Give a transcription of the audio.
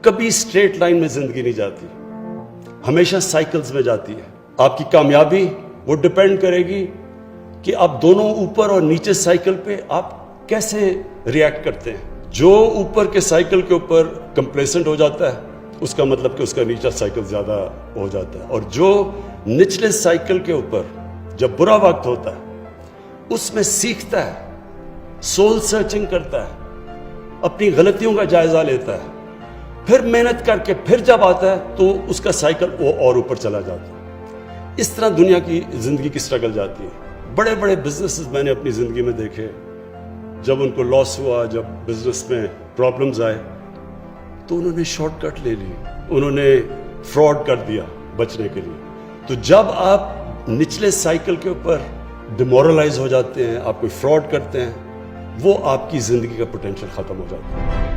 कभी straight line में जिंदगी नहीं जाती, हमेशा साइकिल्स में जाती है। आपकी कामयाबी वो डिपेंड करेगी कि आप दोनों ऊपर और नीचे साइकिल पे आप कैसे रिएक्ट करते हैं। जो ऊपर के साइकिल के ऊपर कंप्लेसेंट हो जाता है, उसका मतलब कि उसका नीचा साइकिल ज्यादा हो जाता है, और जो निचले साइकिल के ऊपर जब बुरा वक्त होता है उसमें सीखता है, सोल सर्चिंग करता है, अपनी गलतियों का जायजा लेता है, फिर मेहनत करके फिर जब आता है तो उसका साइकिल वो और ऊपर चला जाता है। इस तरह दुनिया की जिंदगी की स्ट्रगल जाती है। बड़े बड़े बिजनेसेस मैंने अपनी जिंदगी में देखे, जब उनको लॉस हुआ, जब बिजनेस में प्रॉब्लम्स आए तो उन्होंने शॉर्टकट ले ली, उन्होंने फ्रॉड कर दिया बचने के लिए। तो जब आप निचले साइकिल के ऊपर डिमोरलाइज हो जाते हैं, आप कोई फ्रॉड करते हैं, वो आपकी जिंदगी का पोटेंशियल खत्म हो जाता है।